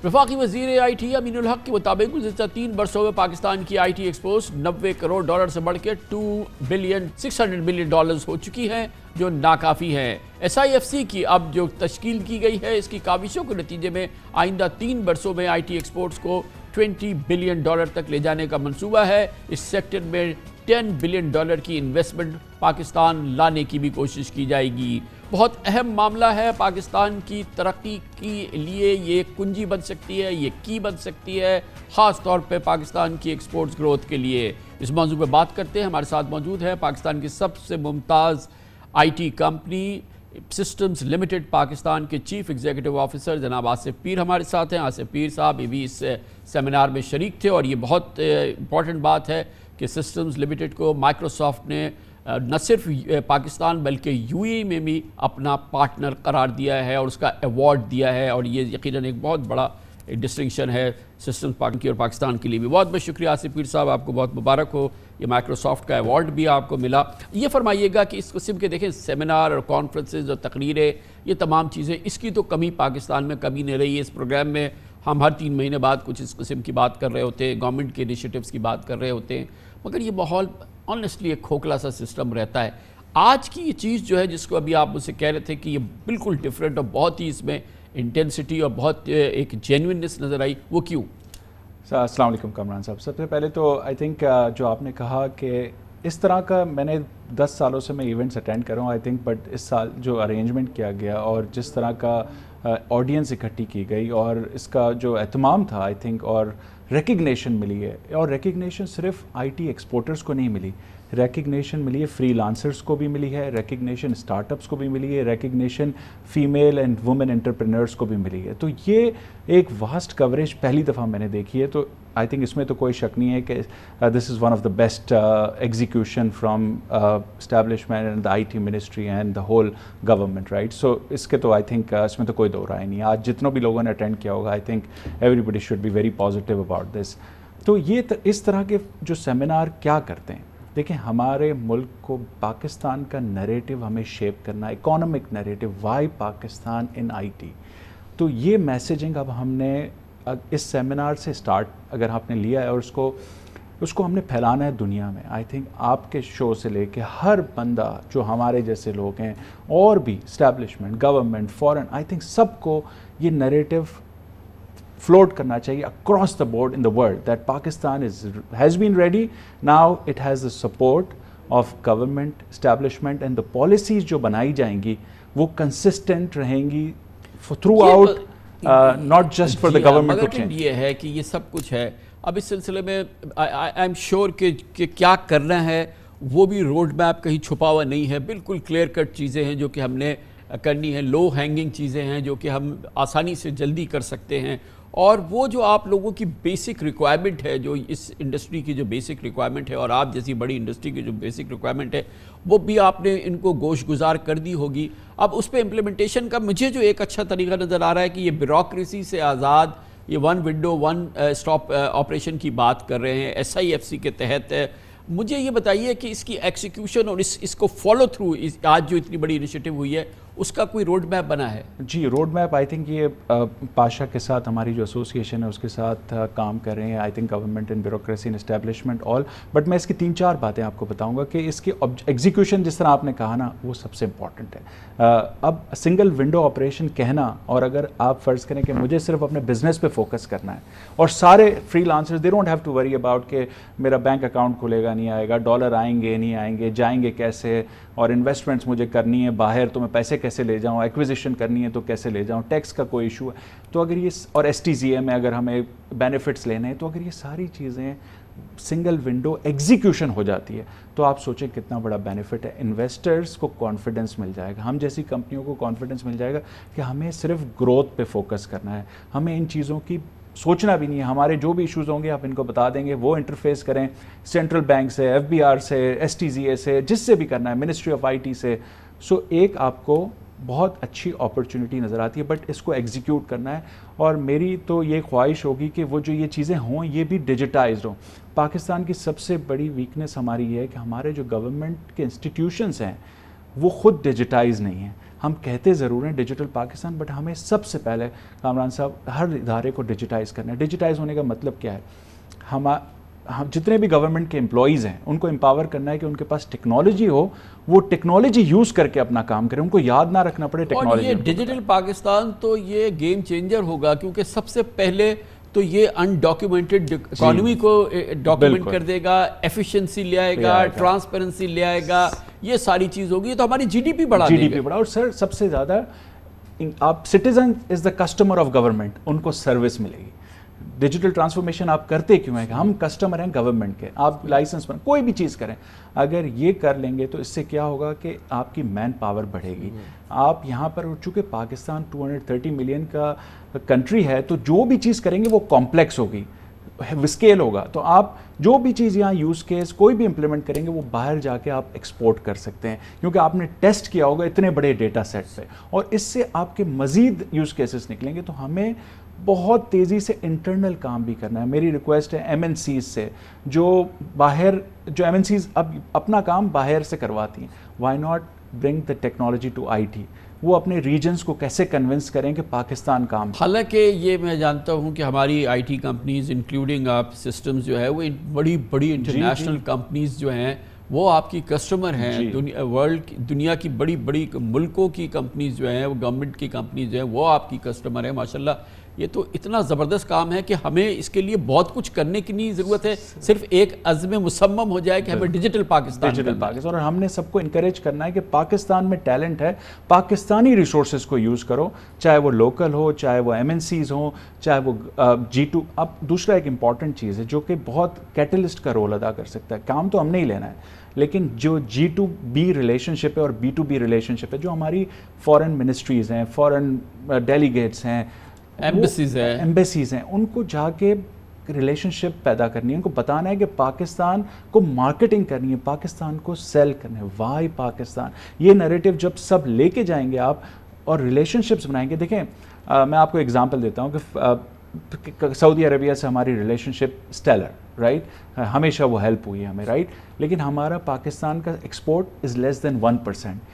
वफाकी वज़ीर IT अमीन उल हक के मुताबिक गुज़िश्ता 3 बरसों में पाकिस्तान की IT एक्सपोर्ट्स $90 करोड़ से बढ़ के $2,600 बिलियन हो चुकी हैं, जो नाकाफ़ी हैं। SIFC की अब जो तश्कील की गई है, इसकी काविशों के नतीजे में आइंदा 3 बरसों में IT एक्सपोर्ट्स को $20 बिलियन तक ले जाने का मंसूबा है। इस सेक्टर में $10 बिलियन की इन्वेस्टमेंट पाकिस्तान लाने की भी कोशिश की जाएगी। बहुत अहम मामला है, पाकिस्तान की तरक्की के लिए ये कुंजी बन सकती है, ये की बन सकती है, ख़ास तौर पे पाकिस्तान की एक्सपोर्ट्स ग्रोथ के लिए। इस मौजू पे बात करते हैं। हमारे साथ मौजूद है पाकिस्तान की सबसे Mumtaz IT company systems limited Pakistan के चीफ एग्जीक्यूटिव ऑफिसर जनाब आसिफ पीर हमारे साथ हैं। आसिफ पीर साहब ये भी इस सेमिनार में शरीक थे और ये बहुत इम्पॉर्टेंट बात है कि सिस्टम्स लिमिटेड को माइक्रोसॉफ्ट ने न सिर्फ पाकिस्तान बल्कि UAE में भी अपना पार्टनर करार दिया है और उसका अवार्ड दिया है, और ये यकीनन एक बहुत बड़ा डिस्टिंक्शन है सिस्टम्स पार्टनर की और पाकिस्तान के लिए भी। बहुत बहुत शुक्रिया आसिफ पीर साहब, आपको बहुत मुबारक हो, ये माइक्रोसॉफ्ट का अवार्ड भी आपको मिला। ये फरमाइएगा कि इस किस्म के देखें सेमिनार और कॉन्फ्रेंसेज और तकरीरें, ये तमाम चीज़ें, इसकी तो कमी पाकिस्तान में कभी नहीं रही है। इस प्रोग्राम में हम हर 3 महीने बाद कुछ इस किस्म की बात कर रहे होते हैं, गवर्नमेंट के इनिशिएटिव्स की बात कर रहे होते हैं, मगर ये माहौल ऑनेस्टली एक खोखला सा सिस्टम रहता है। आज की ये चीज़ जो है, जिसको अभी आप मुझसे कह रहे थे कि ये बिल्कुल डिफरेंट और बहुत ही इसमें इंटेंसिटी और बहुत एक जेन्युइननेस नज़र आई, वो क्यों? अस्सलाम वालेकुम कामरान साहब, सबसे पहले तो आई थिंक जो आपने कहा कि इस तरह का मैंने 10 सालों से मैं इवेंट्स अटेंड कर रहा हूँ आई थिंक, बट इस साल जो अरेंजमेंट किया गया और जिस तरह का ऑडियंस इकट्ठी की गई और इसका जो एहतमाम था आई थिंक, और रिकग्निशन मिली है, और रिकग्निशन सिर्फ IT एक्सपोर्टर्स को नहीं मिली, रिकग्निशन मिली है फ्रीलांसर्स को भी मिली है, रिकग्निशन स्टार्टअप्स को भी मिली है, recognition female and women entrepreneurs को भी मिली है। तो ये एक वास्ट कवरेज पहली दफ़ा मैंने देखी है। तो आई थिंक इसमें तो कोई शक नहीं है कि this is one of the best execution from establishment and the IT ministry and the whole government, right. So इसके तो आई थिंक इसमें तो कोई दो राय नहीं है। आज जितनों भी लोगों ने अटेंड किया होगा, I think everybody should be very positive about this. तो ये इस तरह के जो सेमिनार क्या करते हैं, देखें हमारे मुल्क को पाकिस्तान का नैरेटिव हमें शेप करना, economic narrative, why Pakistan in IT। तो ये मैसेजिंग अब हमने इस सेमिनार से स्टार्ट अगर आपने लिया है और उसको हमने फैलाना है दुनिया में। आई थिंक आपके शो से लेके हर बंदा जो हमारे जैसे लोग हैं और भी establishment, government, foreign, I think सबको ये नैरेटिव float करना चाहिए across the board in the world that Pakistan has been ready. Now it has the support of government, establishment and the policies जो बनाई जाएंगी वो consistent रहेंगी throughout, not just for the government to change. ये है कि ये सब कुछ है। अब इस सिलसिले में आई एम श्योर कि क्या करना है वो भी रोड मैप कहीं छुपा हुआ नहीं है, बिल्कुल क्लियर कट चीज़ें हैं जो कि हमने करनी है, लो हैंगिंग चीज़ें हैं जो कि हम आसानी से जल्दी कर सकते हैं। और वो जो आप लोगों की बेसिक रिक्वायरमेंट है, जो इस इंडस्ट्री की जो बेसिक रिक्वायरमेंट है और आप जैसी बड़ी इंडस्ट्री की जो बेसिक रिक्वायरमेंट है, वो भी आपने इनको गोश गुजार कर दी होगी। अब उस पर इम्प्लीमेंटेशन का मुझे जो एक अच्छा तरीका नज़र आ रहा है कि ये ब्यूरोक्रेसी से आज़ाद, ये one window one stop operation की बात कर रहे हैं SIFC के तहत। मुझे ये बताइए कि इसकी एग्जीक्यूशन और इसको फॉलो थ्रू, आज जो इतनी बड़ी इनिशिएटिव हुई है, उसका कोई रोड मैप बना है? जी, रोड मैप आई थिंक ये पाशा के साथ हमारी जो एसोसिएशन है उसके साथ काम कर रहे हैं। I think government and bureaucracy and establishment all, but मैं इसकी 3-4 बातें आपको बताऊंगा कि इसकी एग्जीक्यूशन जिस तरह आपने कहा ना, वो सबसे इंपॉर्टेंट है। अब सिंगल विंडो ऑपरेशन कहना, और अगर आप फ़र्ज़ करें कि मुझे सिर्फ अपने बिजनेस पे फोकस करना है और सारे freelancers they don't have to worry about कि मेरा बैंक अकाउंट खुलेगा नहीं आएगा, डॉलर आएंगे नहीं आएंगे, जाएंगे कैसे, और इन्वेस्टमेंट्स मुझे करनी है बाहर तो मैं पैसे कैसे ले जाऊँ, एक्विजिशन करनी है तो कैसे ले जाऊँ, टैक्स का कोई इशू है तो अगर ये, और STZA में अगर हमें बेनिफिट्स लेने हैं, तो अगर ये सारी चीज़ें सिंगल विंडो एग्जीक्यूशन हो जाती है तो आप सोचें कितना बड़ा बेनिफिट है। इन्वेस्टर्स को कॉन्फिडेंस मिल जाएगा, हम जैसी कंपनियों को कॉन्फिडेंस मिल जाएगा कि हमें सिर्फ ग्रोथ पे फोकस करना है, हमें इन चीज़ों की सोचना भी नहीं है। हमारे जो भी इश्यूज़ होंगे आप इनको बता देंगे, वो इंटरफेस करें सेंट्रल बैंक से, FBR से, STZA से, जिससे भी करना है, मिनिस्ट्री ऑफ IT से। सो एक आपको बहुत अच्छी अपॉर्चुनिटी नज़र आती है, बट इसको एग्जीक्यूट करना है। और मेरी तो ये ख्वाहिश होगी कि वो जो ये चीज़ें हों ये भी डिजिटाइज्ड हों। पाकिस्तान की सबसे बड़ी वीकनेस हमारी ये है कि हमारे जो गवर्नमेंट के इंस्टीट्यूशंस हैं वो ख़ुद डिजिटाइज नहीं हैं। ہم کہتے ضرور ہیں ڈیجیٹل پاکستان، بٹ ہمیں سب سے پہلے کامران صاحب ہر ادارے کو ڈیجیٹائز کرنا ہے. ڈیجیٹائز ہونے کا مطلب کیا ہے؟ ہم جتنے بھی گورنمنٹ کے امپلائیز ہیں ان کو امپاور کرنا ہے کہ ان کے پاس ٹیکنالوجی ہو، وہ ٹیکنالوجی یوز کر کے اپنا کام کریں، ان کو یاد نہ رکھنا پڑے ٹیکنالوجی. اور یہ ڈیجیٹل پاکستان تو یہ گیم چینجر ہوگا، کیونکہ سب سے پہلے تو یہ انڈاکیومنٹڈ اکانومی کو ڈاکیومنٹ کر دے گا، ایفیشنسی لے آئے گا، ٹرانسپیرنسی لے آئے گا، یہ ساری چیز ہوگی تو ہماری جی ڈی پی بڑھا دے گا. اور سر سب سے زیادہ آپ citizen is the customer of government, ان کو سروس ملے گی. ڈیجیٹل ٹرانسفارمیشن آپ کرتے کیوں ہیں کہ ہم کسٹمر ہیں گورنمنٹ کے، آپ لائسنس پر کوئی بھی چیز کریں، اگر یہ کر لیں گے تو اس سے کیا ہوگا کہ آپ کی مین پاور بڑھے گی. آپ یہاں پر چونکہ پاکستان 230 ملین کا کنٹری ہے، تو جو بھی چیز کریں گے وہ کمپلیکس ہوگی، اسکیل ہوگا، تو آپ جو بھی چیز یہاں یوز کیس کوئی بھی امپلیمنٹ کریں گے وہ باہر جا کے آپ ایکسپورٹ کر سکتے ہیں، کیونکہ آپ نے ٹیسٹ کیا ہوگا اتنے بڑے ڈیٹا سیٹ پہ، اور اس سے آپ کے مزید یوز کیسز نکلیں گے. تو ہمیں بہت تیزی سے انٹرنل کام بھی کرنا ہے. میری ریکویسٹ ہے ایم این سیز سے، جو ایم این سیز اب اپنا کام باہر سے کرواتی ہیں، why not bring the technology to I T. وہ اپنے ریجنز کو کیسے کنونس کریں کہ پاکستان کام. حالانکہ یہ میں جانتا ہوں کہ ہماری آئی ٹی کمپنیز انکلوڈنگ آپ سسٹمز جو ہے وہ بڑی بڑی انٹرنیشنل کمپنیز جو ہیں وہ آپ کی کسٹمر ہیں. دنیا کی بڑی بڑی ملکوں کی کمپنیز جو ہیں، وہ گورنمنٹ کی کمپنیز جو ہیں وہ آپ کی کسٹمر ہیں. ماشاءاللہ یہ تو اتنا زبردست کام ہے کہ ہمیں اس کے لیے بہت کچھ کرنے کی نہیں ضرورت ہے، صرف ایک عزم مصمم ہو جائے کہ ہمیں ڈیجیٹل پاکستان. اور ہم نے سب کو انکریج کرنا ہے کہ پاکستان میں ٹیلنٹ ہے، پاکستانی ریسورسز کو یوز کرو، چاہے وہ لوکل ہو، چاہے وہ ایم این سیز ہوں، چاہے وہ G2. اب دوسرا ایک امپورٹنٹ چیز ہے جو کہ بہت کیٹلسٹ کا رول ادا کر سکتا ہے. کام تو ہم نے ہی لینا ہے، لیکن جو G2B ریلیشن شپ ہے اور B2B ریلیشن شپ ہے، جو ہماری فورن منسٹریز ہیں، فورن ڈیلیگیٹس ہیں، ایمبیسیز ہیں، ان کو جا کے ریلیشن شپ پیدا کرنی ہے، ان کو بتانا ہے کہ پاکستان کو مارکیٹنگ کرنی ہے، پاکستان کو سیل کرنا ہے. وائی پاکستان، یہ نیریٹو جب سب لے کے جائیں گے آپ اور ریلیشن شپس بنائیں گے. دیکھیں میں آپ کو ایگزامپل دیتا ہوں کہ سعودی عربیہ سے ہماری ریلیشن شپ اسٹیلر، رائٹ، ہمیشہ وہ ہیلپ ہوئی ہے ہمیں، رائٹ، لیکن ہمارا پاکستان کا ایکسپورٹ از لیس دین 1%.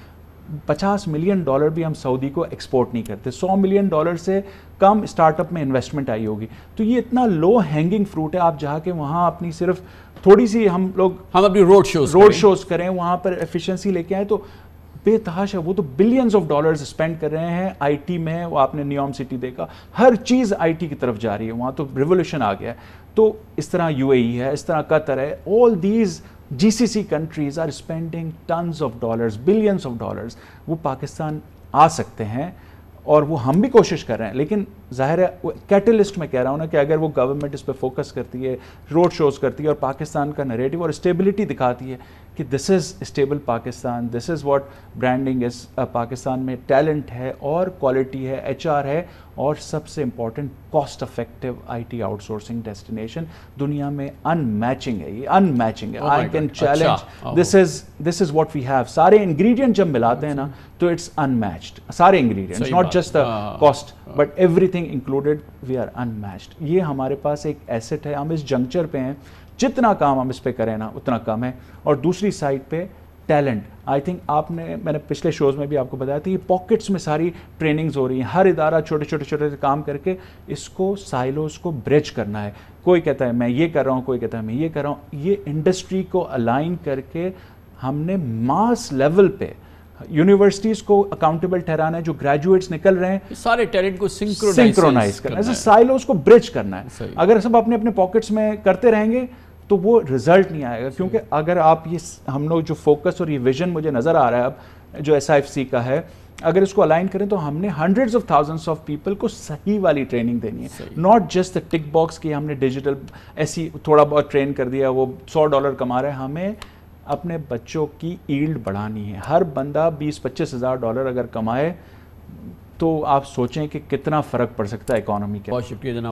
$50 ملین بھی ہم سعودی کو ایکسپورٹ نہیں کرتے. $100 ملین سے کم اسٹارٹ اپ میں انویسٹمنٹ آئی ہوگی. تو یہ اتنا لو ہینگنگ فروٹ ہے، آپ جا کے وہاں اپنی صرف تھوڑی سی ہم اپنی روڈ شوز کریں، وہاں پر ایفیشنسی لے کے آئیں، تو بے تحاشا وہ تو بلینز آف ڈالرز اسپینڈ کر رہے ہیں آئی ٹی میں. وہ آپ نے نیوم سٹی دیکھا، ہر چیز آئی ٹی کی طرف جا رہی ہے، وہاں تو ریولیوشن آ گیا ہے. تو اس طرح UAE ہے، اس طرح قطر ہے، all these GCC countries are spending tons of dollars, billions of dollars. وہ پاکستان آ سکتے ہیں اور وہ ہم بھی کوشش کر رہے ہیں، لیکن ظاہر ہے کیٹلسٹ میں کہہ رہا ہوں نا کہ اگر وہ گورنمنٹ اس پہ فوکس کرتی ہے، روڈ شوز کرتی ہے اور پاکستان کا نریٹو اور اسٹیبلٹی دکھاتی ہے کہ this is stable Pakistan, this is what branding is. Pakistan میں ٹیلنٹ ہے اور کوالٹی ہے، HR ہے، اور سب سے important cost effective IT outsourcing destination دنیا میں ان میچنگ ہے. یہ ان میچنگ ہے. I can challenge, this is what we have. سارے انگریڈینٹ جب ملاتے ہیں نا تو اٹس ان میچڈ. سارے ingredients, not just cost but everything included, we are unmatched. یہ ہمارے پاس ایک ایسٹ ہے. ہم اس جنکچر پہ ہیں، جتنا کام ہم اس پہ کریں نا اتنا کم ہے. اور دوسری سائڈ پہ ٹیلنٹ، آئی تھنک میں نے پچھلے شوز میں بھی آپ کو بتایا تھا، یہ پاکٹس میں ساری ٹریننگز ہو رہی ہیں. ہر ادارہ چھوٹے چھوٹے کام کر کے اس کو سائلوز کو بریج کرنا ہے. کوئی کہتا ہے میں یہ کر رہا ہوں، کوئی کہتا ہے میں یہ کر رہا ہوں. یہ انڈسٹری کو الائن کر کے ہم نے ماس لیول پہ یونیورسٹیز کو اکاؤنٹیبل ٹھہرانا ہے. جو گریجویٹس نکل رہے ہیں سارے ٹیلنٹ کو سنکرونائز کرنا ہے، سائلوز کو بریج کرنا ہے. اگر سب اپنے اپنے پاکٹس میں کرتے رہیں گے تو وہ رزلٹ نہیں آئے گا. کیونکہ اگر آپ یہ ہم لوگ جو فوکس اور یہ ویژن مجھے نظر آ رہا ہے اب جو SIFC کا ہے، اگر اس کو الائن کریں تو ہم نے hundreds of thousands of people کو صحیح والی ٹریننگ دینی ہے. ناٹ جسٹ ٹک باکس کی ہم نے ڈیجیٹل ایسی تھوڑا بہت ٹرین کر دیا، وہ $100 کما رہے ہیں. ہمیں اپنے بچوں کی ایلڈ بڑھانی ہے. ہر بندہ $20-25 ہزار اگر کمائے تو آپ سوچیں کہ کتنا فرق پڑ سکتا ہے اکانومی کے. بہت شکریہ جناب.